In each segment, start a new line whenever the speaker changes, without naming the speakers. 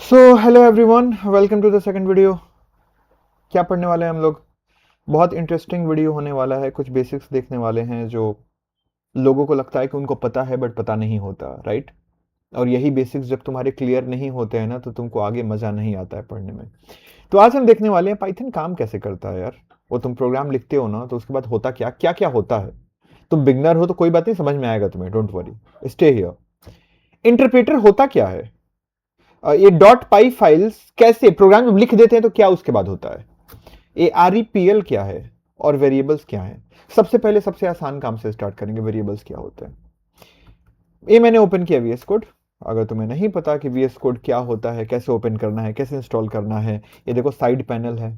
So hello everyone, welcome to the second video. क्या पढ़ने वाले हैं हम लोग? बहुत इंटरेस्टिंग वीडियो होने वाला है। कुछ बेसिक्स देखने वाले हैं जो लोगों को लगता है कि उनको पता है बट पता नहीं होता, राइट? और यही बेसिक्स जब तुम्हारे क्लियर नहीं होते हैं ना, तो तुमको आगे मजा नहीं आता है पढ़ने में। तो आज हम देखने वाले हैं पाइथन काम कैसे करता है यार। वो तुम प्रोग्राम लिखते हो ना, तो उसके बाद होता क्या क्या क्या होता है। तुम बिगनर हो तो कोई बात नहीं, समझ में आएगा तुम्हें, don't worry, stay here. Interpreter होता क्या है? ये डॉट पाई फाइल्स कैसे प्रोग्राम में लिख देते हैं तो क्या उसके बाद होता है? ये REPL क्या है और वेरिएबल्स क्या है? सबसे पहले सबसे आसान काम से स्टार्ट करेंगे, वेरिएबल्स क्या होते हैं। ये मैंने ओपन किया VS कोड। अगर तुम्हें नहीं पता कि VS कोड क्या होता है, कैसे ओपन करना है, कैसे इंस्टॉल करना है, ये देखो साइड पैनल है।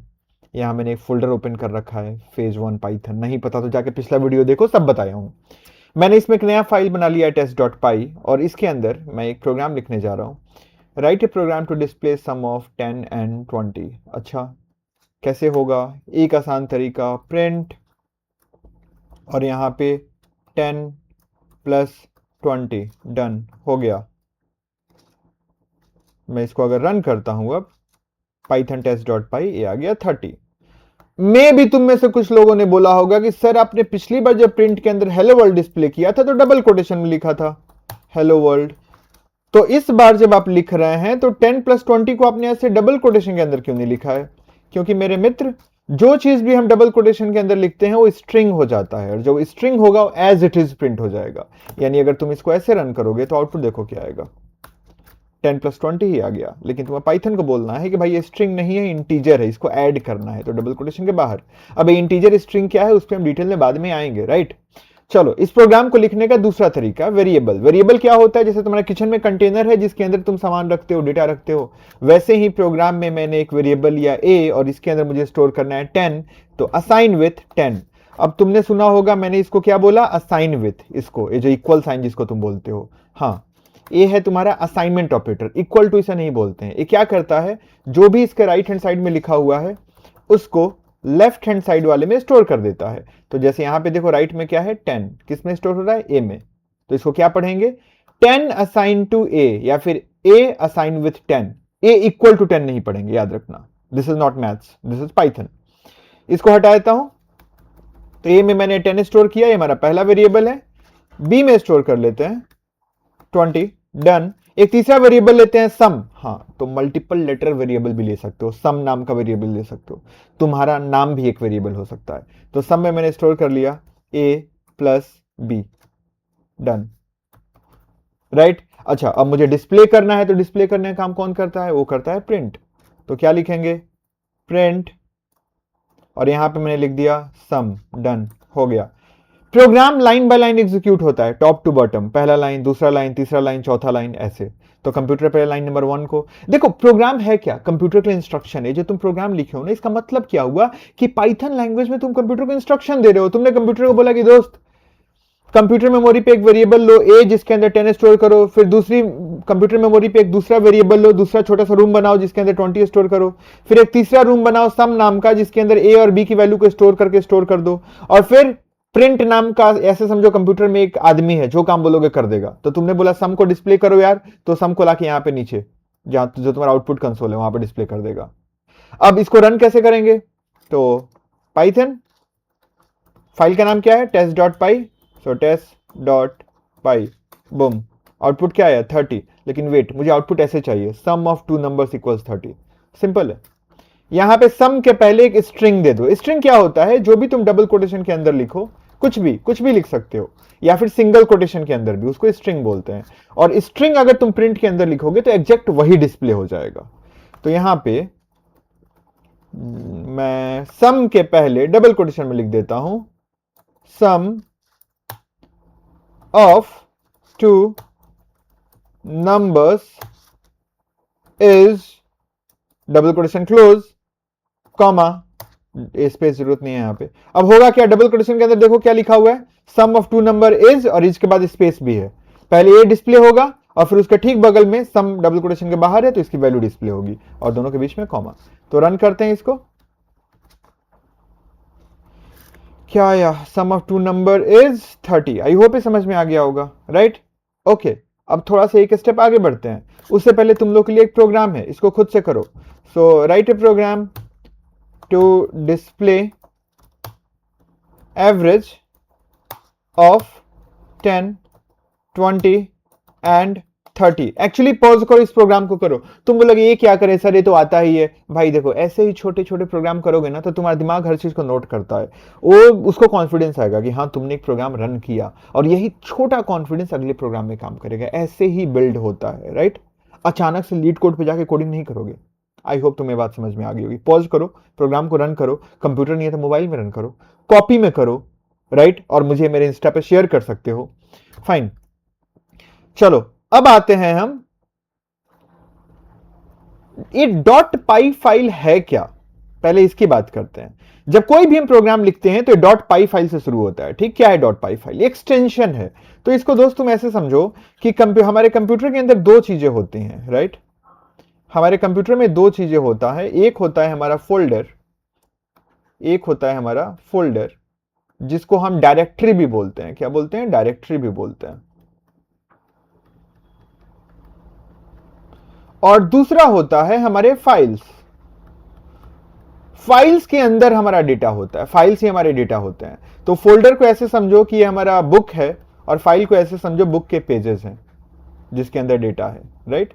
यहाँ मैंने एक फोल्डर ओपन कर रखा है, फेज 1 पाइथन। नहीं पता तो जाके पिछला वीडियो देखो, सब बताया हूँ। मैंने इसमें एक नया फाइल बना लिया है test.py, और इसके अंदर मैं एक प्रोग्राम लिखने जा रहा हूँ। Write a program to display sum of 10 and 20। अच्छा, कैसे होगा? एक आसान तरीका, प्रिंट, और यहाँ पे 10 प्लस 20, डन हो गया। मैं इसको अगर रन करता हूं अब, पाइथन test.py, ये आ गया 30। मे भी तुम में से कुछ लोगों ने बोला होगा कि सर आपने पिछली बार जब प्रिंट के अंदर हेलो वर्ल्ड डिस्प्ले किया था तो डबल कोटेशन में लिखा था हेलो वर्ल्ड। तो इस बार जब आप लिख रहे हैं तो 10 प्लस 20 को आपने ऐसे डबल कोटेशन के अंदर क्यों नहीं लिखा है? क्योंकि मेरे मित्र, जो चीज भी हम डबल कोटेशन के अंदर लिखते हैं वो स्ट्रिंग हो जाता है, और जो स्ट्रिंग होगा एज इट इज प्रिंट हो जाएगा। यानी अगर तुम इसको ऐसे रन करोगे तो आउटपुट देखो क्या आएगा, 10 + 20 ही आ गया। लेकिन तुम्हें पाइथन को बोलना है कि भाई ये स्ट्रिंग नहीं है, इंटीजर है, इसको ऐड करना है, तो डबल कोटेशन के बाहर। अब ये इंटीजर स्ट्रिंग क्या है उस पर हम डिटेल में बाद में आएंगे, राइट? चलो, इस प्रोग्राम को लिखने का दूसरा तरीका, वेरिएबल। वेरिएबल क्या होता है? जैसे तुम्हारे किचन में कंटेनर है जिसके अंदर तुम सामान रखते हो, डेटा रखते हो, वैसे ही प्रोग्राम में मैंने एक वेरिएबल लिया a, और इसके अंदर मुझे स्टोर करना है 10, तो असाइन विथ 10। अब तुमने सुना होगा मैंने इसको क्या बोला, असाइन विथ, इसको ये जो इक्वल साइन जिसको तुम बोलते हो, हाँ, ये है तुम्हारा असाइनमेंट ऑपरेटर। इक्वल टू इसे नहीं बोलते हैं। ये क्या करता है, जो भी इसके राइट हैंड साइड में लिखा हुआ है उसको लेफ्ट हैंड साइड वाले में स्टोर कर देता है। तो जैसे यहां पे देखो, राइट में क्या है, 10, किस में स्टोर हो रहा है, ए में। तो इसको क्या पढ़ेंगे, 10 असाइन टू ए, या फिर A assign with 10। A equal to 10 नहीं पढ़ेंगे, याद रखना, this is not maths, this is Python. इसको हटा देता हूं, तो ए में मैंने 10 स्टोर किया, ये हमारा पहला वेरिएबल है। बी में स्टोर कर लेते हैं 20, डन। एक तीसरा वेरिएबल लेते हैं सम। हाँ, तो मल्टीपल लेटर वेरिएबल भी ले सकते हो, सम नाम का वेरिएबल ले सकते हो, तुम्हारा नाम भी एक वेरिएबल हो सकता है। तो सम में मैंने स्टोर कर लिया a plus B, done, right? अच्छा, अब मुझे डिस्प्ले करना है, तो डिस्प्ले करने का काम कौन करता है? वो करता है प्रिंट। तो क्या लिखेंगे, प्रिंट, और यहां पे मैंने लिख दिया सम, डन हो गया। Program line by line execute होता है, टॉप टू बॉटम, पहला लाइन, दूसरा लाइन, तीसरा लाइन, चौथा लाइन, ऐसे। तो कंप्यूटर पे लाइन नंबर 1 को देखो, प्रोग्राम है क्या, कंप्यूटर के इंस्ट्रक्शन है। जो तुम प्रोग्राम लिखे हो ना, इसका मतलब क्या हुआ कि पाइथन लैंग्वेज में तुम कंप्यूटर को इंस्ट्रक्शन दे रहे हो। तुमने कंप्यूटर को बोला कि दोस्त, कंप्यूटर मेमोरी पे एक वेरिएबल लो ए, जिसके अंदर 10 स्टोर करो, फिर दूसरी कंप्यूटर मेमोरी पे एक दूसरा वेरिएबल लो, दूसरा छोटा सा रूम बनाओ जिसके अंदर 20 स्टोर करो, फिर एक तीसरा रूम बनाओ सम नाम का, जिसके अंदर ए और बी की वैल्यू को स्टोर करके स्टोर कर दो, और फिर प्रिंट नाम का, ऐसे समझो कंप्यूटर में एक आदमी है, जो काम बोलोगे कर देगा। तो तुमने बोला सम को डिस्प्ले करो यार, तो सम को लाके यहाँ पे नीचे, जहां जो तुम्हारा आउटपुट कंसोल है वहां पे डिस्प्ले कर देगा। अब इसको रन कैसे करेंगे? तो पाइथन, फाइल का नाम क्या है, test.py, सो test.py, बूम, आउटपुट क्या आया, 30। लेकिन वेट, मुझे आउटपुट ऐसे चाहिए, sum of two numbers equals 30। Simple है। यहां पे सम के पहले एक स्ट्रिंग दे दो। स्ट्रिंग क्या होता है, जो भी तुम डबल कोटेशन के अंदर लिखो, कुछ भी लिख सकते हो, या फिर सिंगल कोटेशन के अंदर भी, उसको स्ट्रिंग बोलते हैं। और स्ट्रिंग अगर तुम प्रिंट के अंदर लिखोगे तो एग्जैक्ट वही डिस्प्ले हो जाएगा। तो यहां पे मैं सम के पहले डबल कोटेशन में लिख देता हूं, sum of two numbers is, double quotation close, comma, space जरूरत नहीं है यहां पे। अब होगा क्या, डबल कोटेशन के अंदर देखो क्या लिखा हुआ है, सम ऑफ टू नंबर इज, और इसके बाद स्पेस भी है। पहले ये डिस्प्ले होगा, और फिर उसके ठीक बगल में सम डबल कोटेशन के बाहर है, तो इसकी वैल्यू डिस्प्ले होगी, और दोनों के बीच में कॉमा। तो रन करते हैं इसको, क्या आया, sum of two number is 30। I hope समझ में आ गया होगा, राइट? ओके। अब थोड़ा सा एक स्टेप आगे बढ़ते हैं, उससे पहले तुम लोग के लिए एक प्रोग्राम है, इसको खुद से करो। So write a program to display average of 10, 20 and 30। Actually pause करो, इस प्रोग्राम को करो। तुम बोलोगे ये क्या करे सर, ये तो आता ही है। भाई देखो, ऐसे ही छोटे छोटे प्रोग्राम करोगे ना तो तुम्हारा दिमाग हर चीज को नोट करता है, वो उसको कॉन्फिडेंस आएगा कि हाँ तुमने एक प्रोग्राम रन किया, और यही छोटा कॉन्फिडेंस अगले प्रोग्राम में काम करेगा। ऐसे ही बिल्ड होता है, राइट। अचानक से लीड कोड पे जाके कोडिंग नहीं करोगे। आई होप तुम्हें बात समझ में आ गई होगी। पॉज करो, प्रोग्राम को रन करो, कंप्यूटर नहीं है तो मोबाइल में रन करो, कॉपी में करो, राइट, और मुझे मेरे इंस्टा पे शेयर कर सकते हो। फाइन, चलो अब आते हैं हम, ये डॉट पाई फाइल है क्या, पहले इसकी बात करते हैं। जब कोई भी हम प्रोग्राम लिखते हैं तो डॉट पाई फाइल से शुरू होता है, ठीक। क्या है डॉट पाई फाइल? एक्सटेंशन है। तो इसको दोस्त तुम ऐसे समझो कि हमारे कंप्यूटर के अंदर दो चीजें होती हैं, राइट। हमारे कंप्यूटर में दो चीजें होता है, एक होता है हमारा फोल्डर, एक होता है हमारा फोल्डर, जिसको हम डायरेक्टरी भी बोलते हैं। क्या बोलते हैं? डायरेक्टरी भी बोलते हैं। और दूसरा होता है हमारे फाइल्स। फाइल्स के अंदर हमारा डेटा होता है, फाइल्स ही हमारे डेटा होते हैं। तो फोल्डर को ऐसे समझो कि ये हमारा बुक है, और फाइल को ऐसे समझो बुक के पेजेस हैं जिसके अंदर डेटा है, राइट।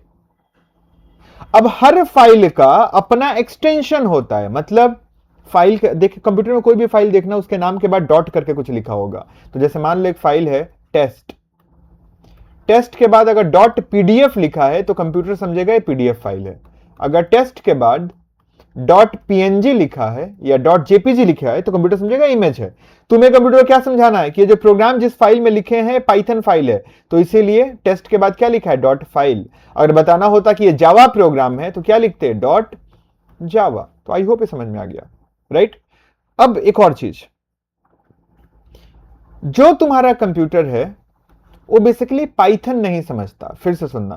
अब हर फाइल का अपना एक्सटेंशन होता है, मतलब फाइल देख, कंप्यूटर में कोई भी फाइल देखना, उसके नाम के बाद डॉट करके कुछ लिखा होगा। तो जैसे मान लो एक फाइल है टेस्ट, टेस्ट के बाद अगर डॉट पीडीएफ लिखा है तो कंप्यूटर समझेगा ये पीडीएफ फाइल है। अगर टेस्ट के बाद डॉट पीएनजी लिखा है या डॉट जेपीजी लिखा है तो कंप्यूटर समझेगा इमेज है। तुम्हें कंप्यूटर को क्या समझाना है कि ये जो प्रोग्राम जिस फाइल में लिखे हैं पाइथन फाइल है, तो इसीलिए टेस्ट के बाद क्या लिखा है? Dot file. अगर बताना होता कि ये जावा प्रोग्राम है तो क्या लिखते हैं? डॉट जावा। तो आई होप ये समझ में आ गया, राइट। अब एक और चीज, जो तुम्हारा कंप्यूटर है वो बेसिकली पाइथन नहीं समझता। फिर से सुनना,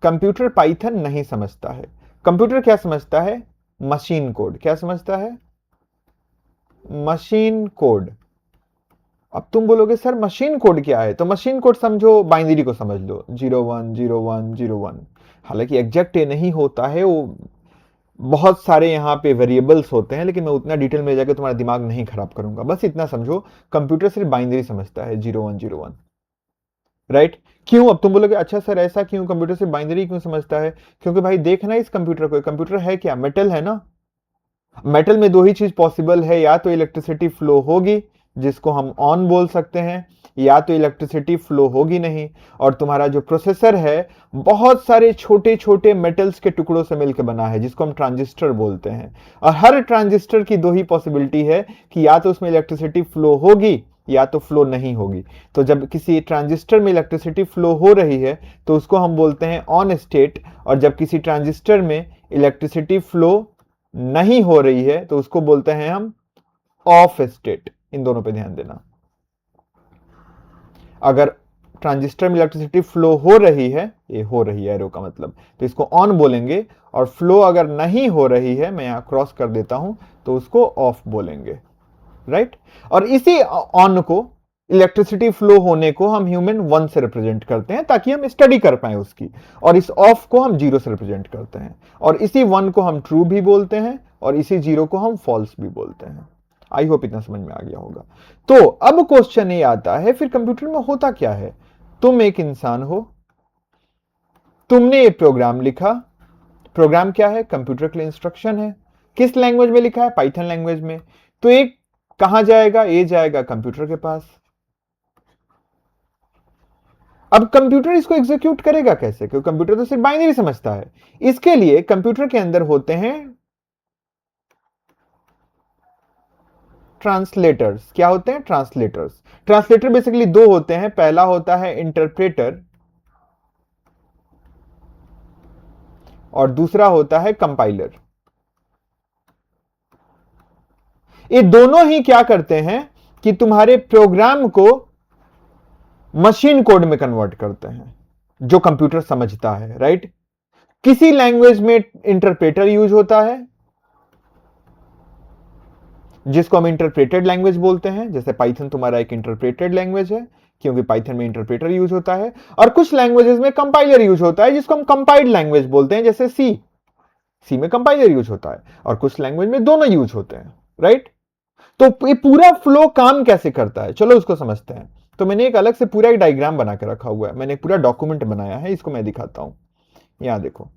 कंप्यूटर पाइथन नहीं समझता है। कंप्यूटर क्या समझता है? Machine code. क्या समझता है? Machine code. अब तुम बोलोगे सर मशीन कोड क्या है? तो मशीन कोड समझो, बाइनरी को समझ लो, 010101। हालांकि एग्जैक्ट ये नहीं होता है, वो बहुत सारे यहाँ पे वेरिएबल्स होते हैं, लेकिन मैं उतना डिटेल में जाकर तुम्हारा दिमाग नहीं खराब करूंगा। बस इतना समझो, कंप्यूटर सिर्फ बाइनरी समझता है, 0101, राइट। क्यों? अब तुम बोलोगे अच्छा सर ऐसा क्यों, कंप्यूटर सिर्फ बाइनरी क्यों समझता है? क्योंकि भाई देखना इस कंप्यूटर को, कंप्यूटर है क्या? मेटल है ना। मेटल में दो ही चीज पॉसिबल है, या तो इलेक्ट्रिसिटी फ्लो होगी जिसको हम ऑन बोल सकते हैं, या तो इलेक्ट्रिसिटी फ्लो होगी नहीं। और तुम्हारा जो प्रोसेसर है बहुत सारे छोटे छोटे मेटल्स के टुकड़ों से मिलकर बना है जिसको हम ट्रांजिस्टर बोलते हैं। और हर ट्रांजिस्टर की दो ही पॉसिबिलिटी है कि या तो उसमें इलेक्ट्रिसिटी फ्लो होगी या तो फ्लो नहीं होगी। तो जब किसी ट्रांजिस्टर में इलेक्ट्रिसिटी फ्लो हो रही है तो उसको हम बोलते हैं ऑन स्टेट, और जब किसी ट्रांजिस्टर में इलेक्ट्रिसिटी फ्लो नहीं हो रही है तो उसको बोलते हैं हम ऑफ स्टेट। इन दोनों पे ध्यान देना। अगर ट्रांजिस्टर में इलेक्ट्रिसिटी फ्लो हो रही है, ये हो रही है एरो का मतलब, तो इसको ऑन बोलेंगे, और फ्लो अगर नहीं हो रही है, मैं यहां क्रॉस कर देता हूं, तो उसको ऑफ बोलेंगे, राइट। और इसी ऑन को, इलेक्ट्रिसिटी फ्लो होने को हम ह्यूमन 1 से रिप्रेजेंट करते हैं ताकि हम स्टडी कर पाए उसकी, और इस ऑफ को हम 0 से रिप्रेजेंट करते हैं, और इसी 1 को हम ट्रू भी बोलते हैं, और इसी 0 को हम फॉल्स भी बोलते हैं। आई होप इतना समझ में आ गया होगा। तो अब क्वेश्चन ये आता है, फिर कंप्यूटर में होता क्या है? तुम एक इंसान हो, तुमने ये प्रोग्राम लिखा। प्रोग्राम क्या है? कंप्यूटर के लिए इंस्ट्रक्शन है। किस लैंग्वेज में लिखा है? पाइथन लैंग्वेज में। तो एक कहां जाएगा? ये जाएगा कंप्यूटर के पास। अब कंप्यूटर इसको एग्जीक्यूट करेगा कैसे? क्योंकि कंप्यूटर तो सिर्फ बाइनरी समझता है। इसके लिए कंप्यूटर के अंदर होते हैं ट्रांसलेटर्स। क्या होते हैं? ट्रांसलेटर्स। ट्रांसलेटर बेसिकली दो होते हैं, पहला होता है इंटरप्रेटर और दूसरा होता है कंपाइलर। ये दोनों ही क्या करते हैं कि तुम्हारे प्रोग्राम को मशीन कोड में कन्वर्ट करते हैं जो कंप्यूटर समझता है, राइट। किसी लैंग्वेज में इंटरप्रेटर यूज होता है जिसको हम इंटरप्रेटेड लैंग्वेज बोलते हैं, जैसे पाइथन तुम्हारा एक इंटरप्रेटेड लैंग्वेज है। क्योंकि पाइथन में इंटरप्रेटर यूज होता है, और कुछ लैंग्वेजेस में कंपाइलर यूज होता है जिसको हम कंपाइल्ड लैंग्वेज बोलते हैं, जैसे सी में कंपाइलर यूज होता है, और कुछ लैंग्वेज में दोनों यूज होते हैं, राइट। तो ये पूरा फ्लो काम कैसे करता है, चलो उसको समझते हैं। तो मैंने एक अलग से पूरा एक डायग्राम बना के रखा हुआ है, मैंने एक पूरा डॉक्यूमेंट बनाया है, इसको मैं दिखाता हूं। यहां देखो,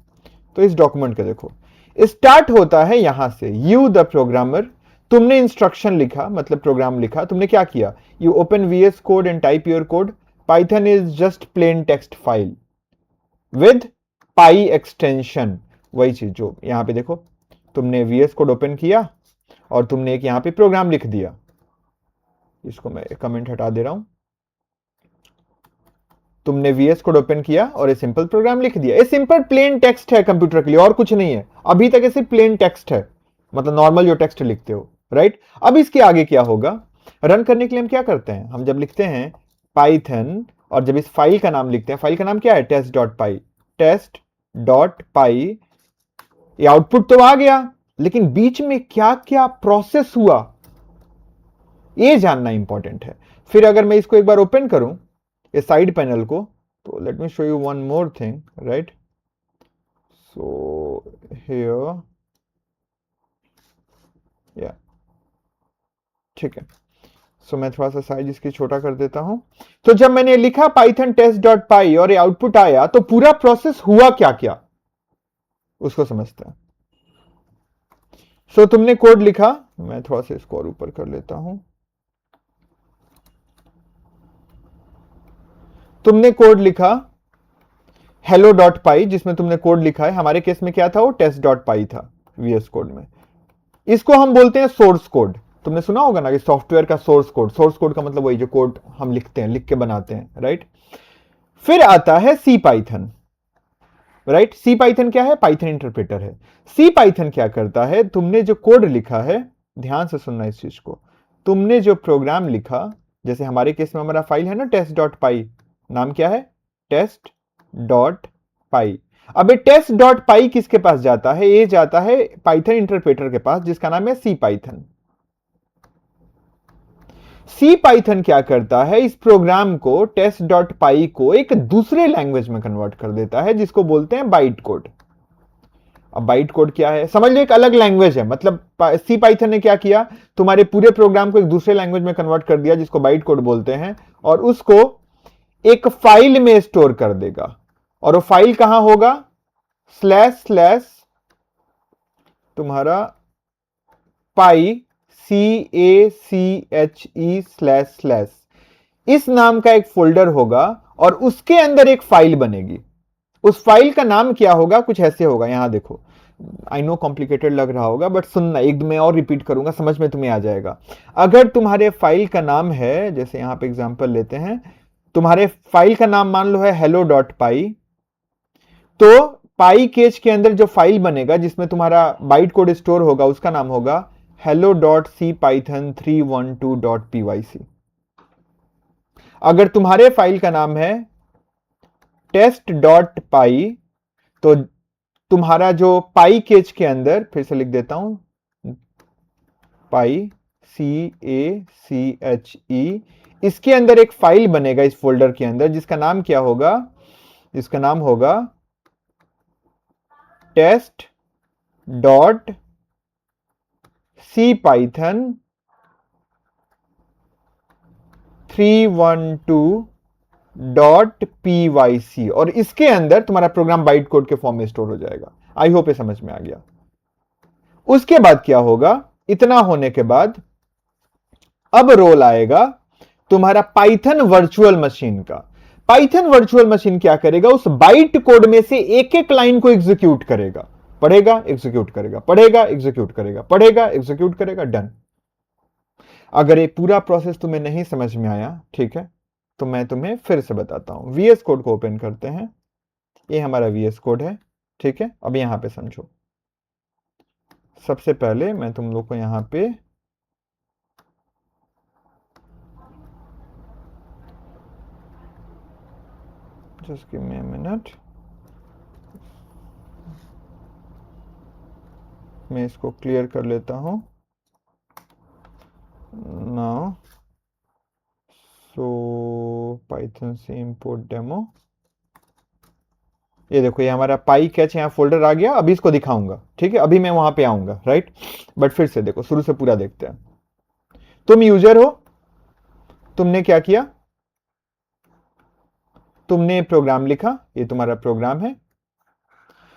तो इस डॉक्यूमेंट के देखो, स्टार्ट होता है यहां से, यू द प्रोग्रामर, तुमने इंस्ट्रक्शन लिखा, मतलब प्रोग्राम लिखा, तुमने क्या किया, you open VS code and type your code. Python is just plain text file with py extension, वही चीज जो यहां पे देखो, तुमने वीएस कोड ओपन किया और तुमने एक यहां पे प्रोग्राम लिख दिया, इसको मैं कमेंट हटा दे रहा हूं। तुमने वीएस कोड ओपन किया और ये सिंपल प्रोग्राम लिख दिया, ये सिंपल प्लेन टेक्स्ट है कंप्यूटर के लिए, और कुछ नहीं है अभी तक, ये सिर्फ प्लेन टेक्स्ट है, मतलब नॉर्मल जो टेक्स्ट लिखते हो, राइट। अब इसके आगे क्या होगा, रन करने के लिए हम क्या करते हैं, हम जब लिखते हैं पाइथन, और जब इस फाइल का नाम लिखते हैं, फाइल का नाम क्या है, टेस्ट डॉट पाई, टेस्ट डॉट पाई, ये आउटपुट तो आ गया, लेकिन बीच में क्या क्या प्रोसेस हुआ ये जानना इंपॉर्टेंट है। फिर अगर मैं इसको एक बार ओपन करूं, इस साइड पैनल को, तो let me show you one more thing, right. So here, या ठीक है, सो मैं थोड़ा सा साइज इसकी छोटा कर देता हूं। तो जब मैंने लिखा पाइथन टेस्ट डॉट पाई और ये आउटपुट आया, तो पूरा प्रोसेस हुआ क्या क्या, उसको समझते हैं। सो तुमने कोड लिखा, मैं थोड़ा सा इसको और ऊपर कर लेता हूं। तुमने कोड लिखा हेलो डॉट पाई, जिसमें तुमने कोड लिखा है, हमारे केस में क्या था, वो टेस्ट डॉट पाई था वीएस कोड में। इसको हम बोलते हैं सोर्स कोड। तुमने सुना होगा ना कि सॉफ्टवेयर का सोर्स कोड, सोर्स कोड का मतलब वही जो कोड हम लिखते हैं, लिख के बनाते हैं, राइट। फिर आता है सी पाइथन, राइट। सी पाइथन क्या है, पाइथन इंटरप्रेटर है। सी पाइथन क्या करता है, तुमने जो कोड लिखा है, ध्यान से सुनना इस चीज को, तुमने जो प्रोग्राम लिखा, जैसे हमारे केस में हमारा फाइल है ना टेस्ट डॉट पाई, नाम क्या है, टेस्ट डॉट पाई। अब ये टेस्ट डॉट पाई किसके पास जाता है, ये जाता है पाइथन इंटरप्रेटर के पास, जिसका नाम है सी पाइथन। सी पाइथन क्या करता है, इस प्रोग्राम को टेस्ट डॉट पाई को एक दूसरे लैंग्वेज में कन्वर्ट कर देता है, जिसको बोलते हैं बाइट कोड। अब बाइट कोड क्या है, समझ लो एक अलग लैंग्वेज है, मतलब सी पाइथन ने क्या किया, तुम्हारे पूरे प्रोग्राम को एक दूसरे लैंग्वेज में कन्वर्ट कर दिया, जिसको बाइट कोड बोलते हैं, और उसको एक फाइल में स्टोर कर देगा। और वो फाइल कहां होगा, स्लैश स्लैश तुम्हारा पाई, CACHE स्लैश स्लैश, इस नाम का एक फोल्डर होगा, और उसके अंदर एक फाइल बनेगी। उस फाइल का नाम क्या होगा, कुछ ऐसे होगा, यहां देखो, आई नो कॉम्प्लिकेटेड लग रहा होगा, बट सुनना, एक मैं और रिपीट करूंगा, समझ में तुम्हें आ जाएगा। अगर तुम्हारे फाइल का नाम है, जैसे यहां पे एग्जांपल लेते हैं, तुम्हारे फाइल का नाम मान लो है हेलो डॉट पाई, तो पाई केज के अंदर जो फाइल बनेगा जिसमें तुम्हारा बाइट कोड स्टोर होगा, उसका नाम होगा hello dot C Python 312 dot pyc। अगर तुम्हारे फाइल का नाम है टेस्ट डॉट पाई, तो तुम्हारा जो पाई केज के अंदर, फिर से लिख देता हूं, पाई, CACHE, इसके अंदर एक फाइल बनेगा इस फोल्डर के अंदर, जिसका नाम क्या होगा, जिसका नाम होगा test dot C Python 312 dot pyc, और इसके अंदर तुम्हारा प्रोग्राम बाइट कोड के फॉर्म में स्टोर हो जाएगा। आई होप ये समझ में आ गया। उसके बाद क्या होगा, इतना होने के बाद अब रोल आएगा तुम्हारा पाइथन वर्चुअल मशीन का। पाइथन वर्चुअल मशीन क्या करेगा, उस बाइट कोड में से एक एक लाइन को एग्जीक्यूट करेगा, पढ़ेगा एग्जीक्यूट करेगा, पढ़ेगा एग्जीक्यूट करेगा, पढ़ेगा एग्जीक्यूट करेगा, डन। अगर ये पूरा प्रोसेस तुम्हें नहीं समझ में आया, ठीक है, तो मैं तुम्हें फिर से बताता हूं। वीएस कोड को ओपन करते हैं, ये हमारा वीएस कोड है, ठीक है। अब यहां पे समझो, सबसे पहले मैं तुम लोग को यहां पे just give me a minute, मैं इसको क्लियर कर लेता हूं नाउ। सो तो पाइथन से इंपोर्ट डेमो, ये देखो ये हमारा पाई कैच यहाँ फोल्डर आ गया। अभी इसको दिखाऊंगा, ठीक है, अभी मैं वहां पे आऊंगा, राइट। बट फिर से देखो, शुरू से पूरा देखते हैं। तुम यूजर हो, तुमने क्या किया, तुमने प्रोग्राम लिखा, ये तुम्हारा प्रोग्राम है।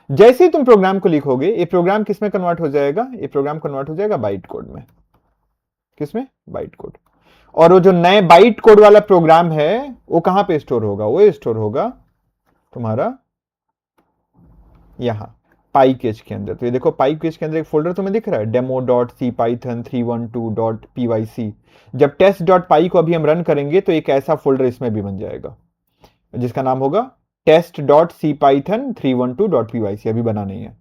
जैसे ही तुम प्रोग्राम को लिखोगे, ये प्रोग्राम किस में कन्वर्ट हो जाएगा, ये प्रोग्राम कन्वर्ट हो जाएगा बाइट कोड में। किसमें, बाइट कोड। और वो जो नए बाइट कोड वाला प्रोग्राम है वो कहां पे स्टोर होगा, वो स्टोर होगा तुम्हारा यहां पाई केज के अंदर। तो ये देखो पाई केज के अंदर एक फोल्डर तुम्हें दिख रहा है, demo.cpython312.pyc। जब test.py को अभी हम रन करेंगे तो एक ऐसा फोल्डर इसमें भी बन जाएगा जिसका नाम होगा test.cpython312.pyc। अभी बना नहीं है,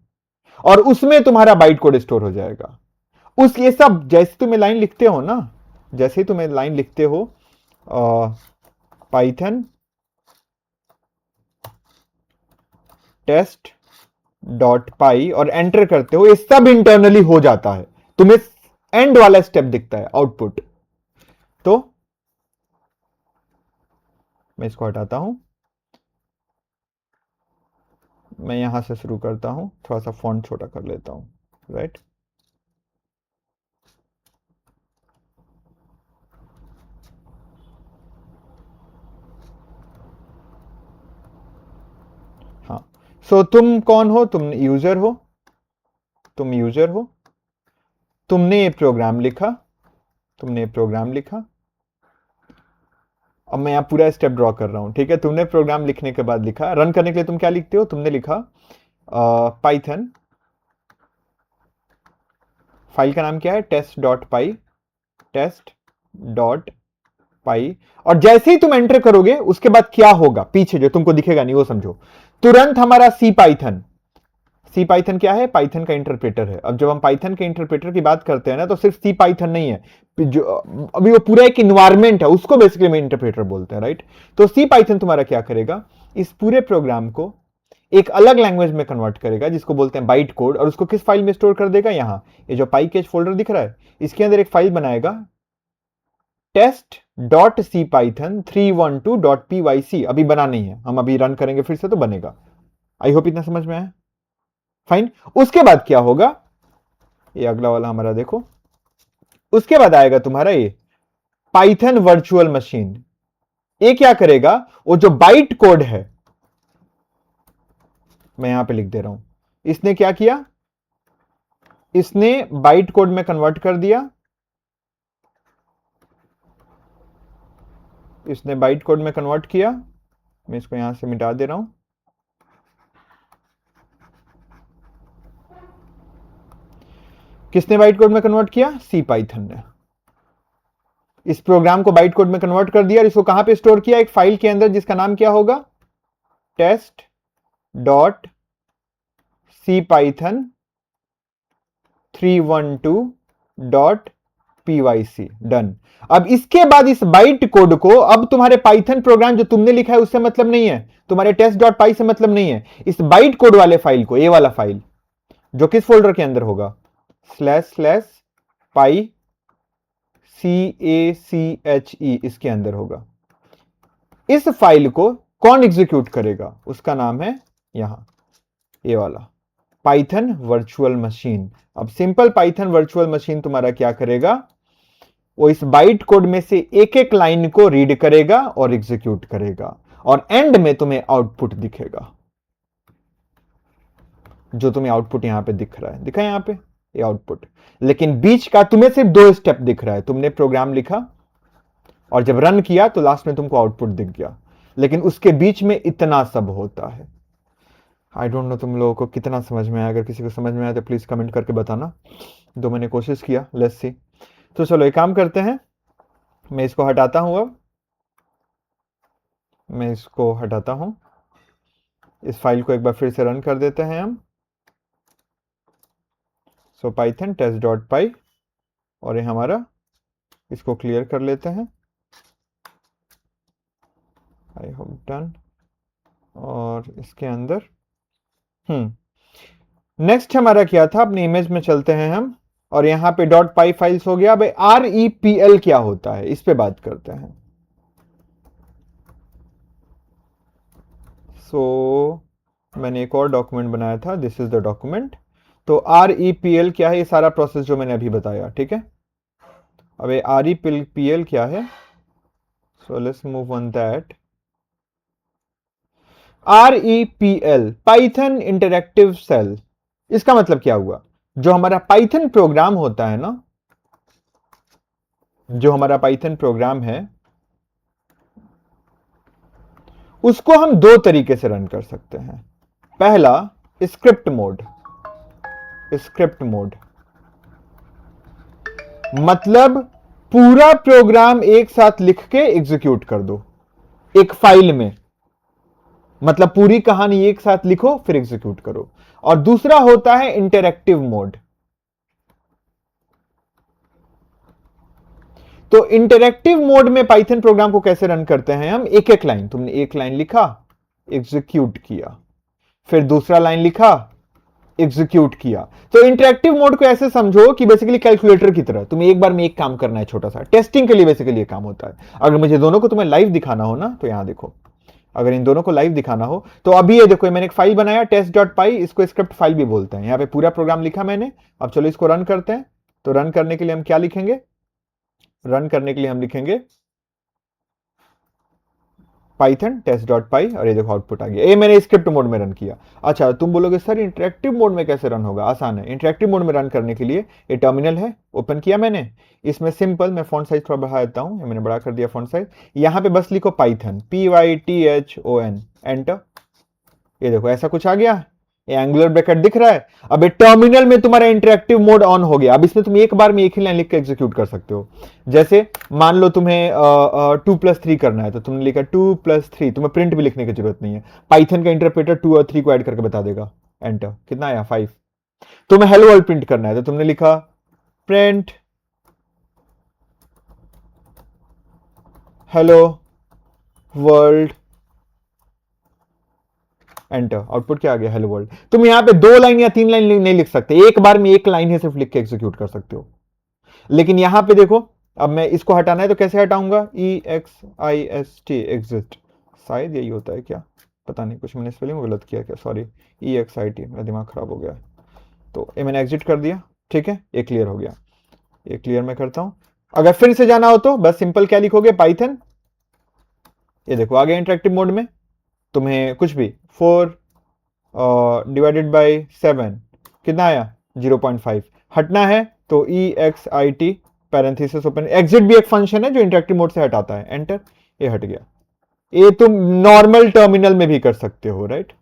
और उसमें तुम्हारा बाइट कोड स्टोर हो जाएगा। उस ये सब जैसे तुम्हें लाइन लिखते हो ना, जैसे ही तुम्हें लाइन लिखते हो पाइथन टेस्ट डॉट पाई और एंटर करते हो, ये सब इंटरनली हो जाता है। तुम्हें एंड वाला स्टेप दिखता है, आउटपुट। तो मैं इसको हटाता हूं, मैं यहां से शुरू करता हूं, थोड़ा सा फॉन्ट छोटा कर लेता हूं, राइट। हाँ, सो तुम कौन हो, तुम यूजर हो, तुम यूजर हो, तुमने ये प्रोग्राम लिखा, तुमने ये प्रोग्राम लिखा। अब मैं यहां पूरा स्टेप ड्रॉ कर रहा हूं, ठीक है। तुमने प्रोग्राम लिखने के बाद लिखा, रन करने के लिए तुम क्या लिखते हो, तुमने लिखा पाइथन, फाइल का नाम क्या है, टेस्ट डॉट पाई, टेस्ट डॉट पाई। और जैसे ही तुम एंटर करोगे उसके बाद क्या होगा, पीछे जो तुमको दिखेगा नहीं वो समझो। तुरंत हमारा सी पाइथन, सी पाइथन क्या है, पाइथन का इंटरप्रेटर है। अब जब हम पाइथन के इंटरप्रेटर की बात करते हैं ना, तो सिर्फ सी पाइथन नहीं है, जो अभी वो पूरा एक इन्वायरमेंट है, उसको बेसिकली में इंटरप्रेटर बोलते हैं, राइट। तो सी पाइथन तुम्हारा क्या करेगा, इस पूरे प्रोग्राम को एक अलग लैंग्वेज में कन्वर्ट करेगा जिसको बोलते हैं बाइट कोड, और उसको किस फाइल में स्टोर कर देगा, यहां ये जो पाई कैच फोल्डर दिख रहा है इसके अंदर एक फाइल बनाएगा, test.cpython312.pyc। अभी बना नहीं है, हम अभी रन करेंगे फिर से तो बनेगा। आई होप इतना समझ में आया, फाइन। उसके बाद क्या होगा, ये अगला वाला हमारा देखो, उसके बाद आएगा तुम्हारा ये पाइथन वर्चुअल मशीन। ये क्या करेगा, वो जो बाइट कोड है, मैं यहां पे लिख दे रहा हूं, इसने क्या किया, इसने बाइट कोड में कन्वर्ट कर दिया, इसने बाइट कोड में कन्वर्ट किया। मैं इसको यहां से मिटा दे रहा हूं। किसने बाइट कोड में कन्वर्ट किया, सी पाइथन ने। इस प्रोग्राम को बाइट कोड में कन्वर्ट कर दिया और इसको कहां पे स्टोर किया, एक फाइल के अंदर जिसका नाम क्या होगा, test dot C Python 312.pyc। Done. अब इसके बाद इस बाइट कोड को, अब तुम्हारे पाइथन प्रोग्राम जो तुमने लिखा है उससे मतलब नहीं है, तुम्हारे टेस्ट डॉट पाई से मतलब नहीं है। इस बाइट कोड वाले फाइल को, ये वाला फाइल जो किस फोल्डर के अंदर होगा, // पाई CACHE, इसके अंदर होगा। इस फाइल को कौन एग्जीक्यूट करेगा, उसका नाम है यहां ये वाला पाइथन वर्चुअल मशीन। अब सिंपल पाइथन वर्चुअल मशीन तुम्हारा क्या करेगा, वो इस बाइट कोड में से एक एक लाइन को रीड करेगा और एग्जीक्यूट करेगा, और एंड में तुम्हें आउटपुट दिखेगा, जो तुम्हें आउटपुट यहां पे दिख रहा है, दिखा यहां पे ये आउटपुट। लेकिन बीच का तुम्हें सिर्फ 2 स्टेप दिख रहा है, तुमने प्रोग्राम लिखा और जब रन किया तो लास्ट में तुमको आउटपुट दिख गया, लेकिन उसके बीच में इतना सब होता है। आई डोंट नो तुम लोगों को कितना समझ में आया, अगर किसी को समझ में आया तो प्लीज कमेंट करके बताना। तो मैंने कोशिश किया, लेट्स सी। तो चलो एक काम करते हैं, मैं इसको हटाता हूं, अब मैं इसको हटाता हूं, इस फाइल को एक बार फिर से रन कर देते हैं हम। सो पाइथन टेस्ट डॉट पाई, और ये हमारा, इसको क्लियर कर लेते हैं, आई होप डन। और इसके अंदर नेक्स्ट हमारा क्या था, अपनी इमेज में चलते हैं हम, और यहां पे डॉट पाई फाइल्स हो गया। भाई REPL क्या होता है, इस पे बात करते हैं। सो मैंने एक और डॉक्यूमेंट बनाया था, दिस इज द डॉक्यूमेंट। तो REPL क्या है, ये सारा प्रोसेस जो मैंने अभी बताया, ठीक है। अब ये REPL क्या है, so let's move on that. REPL Python interactive shell, इसका मतलब क्या हुआ, जो हमारा पाइथन प्रोग्राम होता है ना, जो हमारा पाइथन प्रोग्राम है उसको हम दो तरीके से रन कर सकते हैं। पहला स्क्रिप्ट मोड। स्क्रिप्ट मोड मतलब पूरा प्रोग्राम एक साथ लिख के एग्जीक्यूट कर दो एक फाइल में, मतलब पूरी कहानी एक साथ लिखो फिर एग्जीक्यूट करो। और दूसरा होता है इंटरैक्टिव मोड। तो इंटरैक्टिव मोड में पाइथन प्रोग्राम को कैसे रन करते हैं हम, एक एक लाइन, तुमने एक लाइन लिखा एग्जीक्यूट किया, फिर दूसरा लाइन लिखा एग्जीक्यूट किया। तो इंटरैक्टिव मोड को ऐसे समझो कि बेसिकली कैलकुलेटर की तरह तुम्हें एक बार में एक काम करना है, छोटा सा टेस्टिंग के लिए बेसिकली ये काम होता है। अगर मुझे दोनों को तुम्हें लाइव दिखाना हो ना, तो यहां देखो, अगर इन दोनों को लाइव दिखाना हो तो अभी ये देखो, मैंने एक फाइल बनाया test.py, इसको स्क्रिप्ट फाइल भी बोलते हैं। यहां पे पूरा प्रोग्राम लिखा मैंने। अब चलो इसको रन करते हैं। तो रन करने के लिए हम क्या लिखेंगे, रन करने के लिए हम लिखेंगे पाइथन test.py, और ये देखो आउटपुट आ गया। ये मैंने स्क्रिप्ट मोड में रन किया। अच्छा, तुम बोलोगे सर इंटरेक्टिव मोड में कैसे रन होगा, आसान है। इंटरेक्टिव मोड में रन करने के लिए ये टर्मिनल है, ओपन किया मैंने, इसमें सिंपल, मैं फॉन्ट साइज थोड़ा बढ़ा देता हूं, मैंने बड़ा कर दिया फॉन्ट साइज। यहां पे बस लिखो पाइथन, PYTHON, एंटर। ये देखो ऐसा कुछ आ गया, ये एंगुलर ब्रैकेट दिख रहा है। अब ये टर्मिनल में तुम्हारा इंटरेक्टिव मोड ऑन हो गया। अब इसमें तुम एक बार में एक ही लाइन लिख के एग्जीक्यूट कर सकते हो। जैसे मान लो तुम्हें 2+3 करना है, तो तुमने लिखा 2+3, तुम्हें प्रिंट भी लिखने की जरूरत नहीं है, पाइथन का इंटरप्रेटर 2 और 3 को ऐड करके बता देगा। एंटर, कितना आया 5। तुम्हें हेलो वर्ल्ड प्रिंट करना है, तो तुमने लिखा print hello world, enter. Output क्या आ गया, हेलो वर्ल्ड। तुम यहां पे 2 लाइन या 3 लाइन नहीं लिख सकते, एक बार में एक लाइन ही सिर्फ लिख के एग्जीक्यूट कर सकते हो। लेकिन यहां पे देखो, अब मैं इसको हटाना है तो कैसे हटाऊंगा, EXIST, एग्जिस्ट, शायद यही होता है क्या, पता नहीं, कुछ मैंने स्पेलिंग गलत किया क्या, सॉरी, EXIT, मेरा दिमाग खराब हो गया। तो ये मैंने एग्जिट कर दिया, ठीक है, ये क्लियर हो गया। ये क्लियर मैं करता हूं। अगर फिर से जाना हो तो बस सिंपल क्या लिखोगे, पाइथन, ये देखो आ गया इंटरेक्टिव मोड में। तुम्हें कुछ भी 4/7 कितना आया, 0.5। हटना है तो EXIT पैरेंथेसिस ओपन, एग्जिट भी एक फंक्शन है जो इंटरेक्टिव मोड से हटाता है, एंटर, ये हट गया। ये तुम नॉर्मल टर्मिनल में भी कर सकते हो, राइट।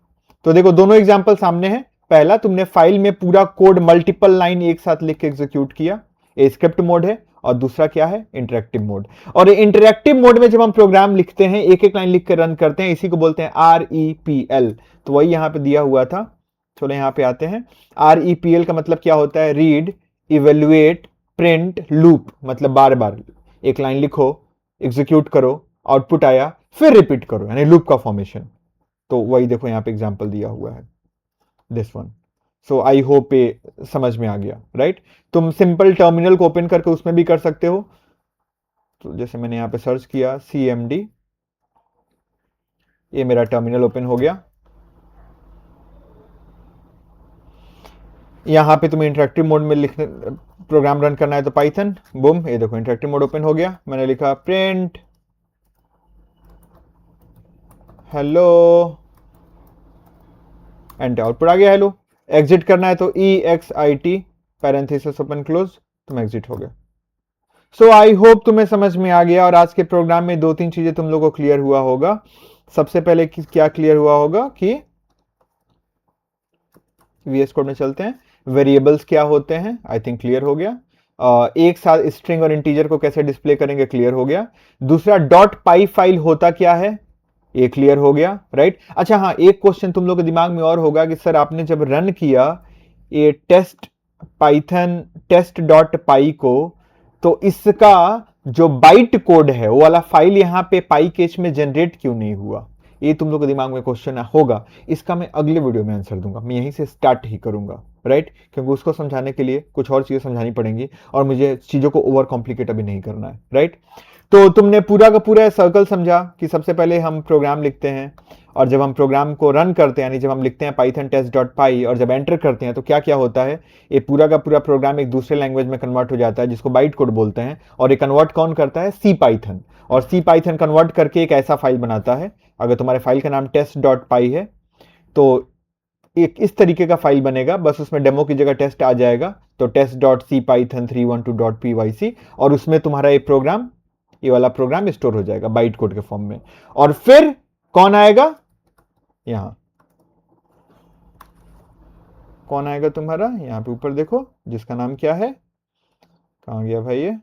तो देखो दोनों एग्जांपल सामने हैं। पहला, तुमने फाइल में पूरा कोड मल्टीपल लाइन एक साथ लिख के एग्जीक्यूट किया, ये स्क्रिप्ट मोड है। और दूसरा क्या है, इंटरेक्टिव मोड। और इंटरेक्टिव मोड में जब हम प्रोग्राम लिखते हैं, एक एक लाइन लिख के रन करते हैं, इसी को बोलते हैं REPL। तो वही यहां पे दिया हुआ था। चलो यहां पे आते हैं। REPL का मतलब क्या होता है, रीड, इवेल्युएट, प्रिंट, लूप, मतलब बार बार एक लाइन लिखो, एग्जीक्यूट करो, आउटपुट आया, फिर रिपीट करो, यानी लूप का फॉर्मेशन। तो वही देखो यहां पे एग्जांपल दिया हुआ है, this one. So I hope ये समझ में आ गया, राइट। तुम सिंपल टर्मिनल को ओपन करके उसमें भी कर सकते हो। तो जैसे मैंने यहां पे सर्च किया CMD, ये मेरा टर्मिनल ओपन हो गया। यहां पे तुम्हें इंटरेक्टिव मोड में लिखने प्रोग्राम रन करना है तो पाइथन, बूम, ये देखो इंटरेक्टिव मोड ओपन हो गया। मैंने लिखा प्रिंट हेलो, एंटर, आउटपुट आ गया हेलो। एग्जिट करना है तो EXIT पैरेंथेसिस ओपन क्लोज, तुम एग्जिट हो गए। सो आई होप तुम्हें समझ में आ गया। और आज के प्रोग्राम में 2-3 चीजें तुम लोगों को क्लियर हुआ होगा। सबसे पहले क्या क्लियर हुआ होगा कि VS कोड में चलते हैं, वेरिएबल्स क्या होते हैं, आई थिंक क्लियर हो गया। एक साथ स्ट्रिंग और इंटीजर को कैसे डिस्प्ले करेंगे, क्लियर हो गया। दूसरा .py फाइल होता क्या है, ये क्लियर हो गया, राइट। अच्छा हाँ, एक क्वेश्चन तुम लोग के दिमाग में और होगा कि सर आपने जब रन किया ये टेस्ट पाइथन test.py को, तो इसका जो बाइट कोड है वो वाला फाइल यहां पे पाई केच में जनरेट क्यों नहीं हुआ, ये तुम लोग के दिमाग में क्वेश्चन होगा। इसका मैं अगले वीडियो में आंसर दूंगा, मैं यहीं से स्टार्ट ही करूंगा, राइट। क्योंकि उसको समझाने के लिए कुछ और चीजें समझानी पड़ेंगी और मुझे चीजों को ओवर कॉम्प्लिकेट अभी नहीं करना है, राइट। तो तुमने पूरा का पूरा सर्कल समझा कि सबसे पहले हम प्रोग्राम लिखते हैं और जब हम प्रोग्राम को रन करते हैं, यानी जब हम लिखते हैं पाइथन टेस्ट डॉट पाई और जब एंटर करते हैं तो क्या क्या होता है, ये पूरा का पूरा प्रोग्राम एक दूसरे लैंग्वेज में कन्वर्ट हो जाता है जिसको बाइट कोड बोलते हैं। और ये कन्वर्ट कौन करता है? सी पाइथन। और सी पाइथन कन्वर्ट करके एक ऐसा फाइल बनाता है, अगर तुम्हारे फाइल का नाम टेस्ट डॉट पाई है तो एक इस तरीके का फाइल बनेगा, बस उसमें डेमो की जगह टेस्ट आ जाएगा, तो test dot C Python 312.pyc, और उसमें तुम्हारा ये प्रोग्राम, ये वाला प्रोग्राम स्टोर हो जाएगा बाइट कोड के फॉर्म में। और फिर कौन आएगा? यहां कौन आएगा तुम्हारा? यहां पे ऊपर देखो, जिसका नाम क्या है, कहां गया भाई ये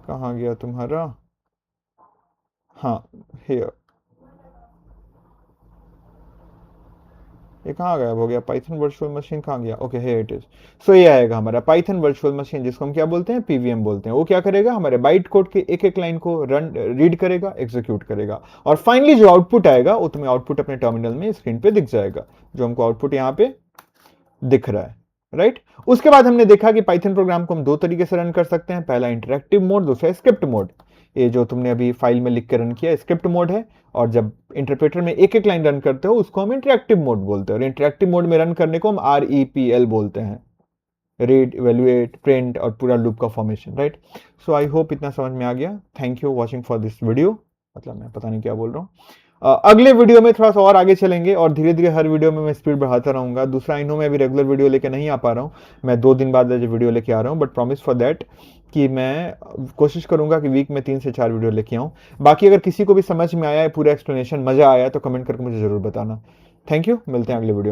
कहां गया तुम्हारा? हाँ, हियर, ये कहाँ गायब हो गया? पाइथन वर्चुअल मशीन कहाँ गया? Okay, here it is. So ये आएगा हमारा पाइथन वर्चुअल मशीन, जिसको हम क्या बोलते हैं? पीवीएम बोलते हैं। वो क्या करेगा? हमारे बाइट कोड के एक एक लाइन को रीड करेगा, एग्जीक्यूट करेगा, और फाइनली जो आउटपुट आएगा वो तुम्हें आउटपुट अपने टर्मिनल में स्क्रीन पे दिख जाएगा, जो हमको आउटपुट यहाँ पे दिख रहा है, राइट। उसके बाद हमने देखा कि पाइथन प्रोग्राम को हम दो तरीके से रन कर सकते हैं, पहला इंटरेक्टिव मोड, दूसरा स्क्रिप्ट मोड। ये जो तुमने अभी फाइल में लिख के रन किया स्क्रिप्ट मोड है, और जब इंटरप्रेटर में एक एक लाइन रन करते हो उसको हम इंटरेक्टिव मोड बोलते हैं। और इंटरेक्टिव मोड में रन करने को हम REPL बोलते हैं, रीड, इवेल्युएट, प्रिंट, और पूरा लूप का formation, right. So I hope इतना समझ में आ गया। Thank you watching for this video, मतलब मैं पता नहीं क्या बोल रहा हूँ। अगले वीडियो में थोड़ा सा और आगे चलेंगे, और धीरे धीरे हर वीडियो में मैं स्पीड बढ़ाता रहूंगा। दूसरा, आई नो मैं अभी रेगुलर वीडियो लेके नहीं आ पा रहा हूँ, मैं 2 दिन बाद वीडियो लेके आ रहा हूँ, बट प्रॉमिस फॉर दैट कि मैं कोशिश करूंगा कि वीक में 3 से 4 वीडियो लेके आऊँ। बाकी अगर किसी को भी समझ में आया है पूरा एक्सप्लेनेशन, मजा आया, तो कमेंट करके मुझे जरूर बताना। थैंक यू, मिलते हैं अगले वीडियो।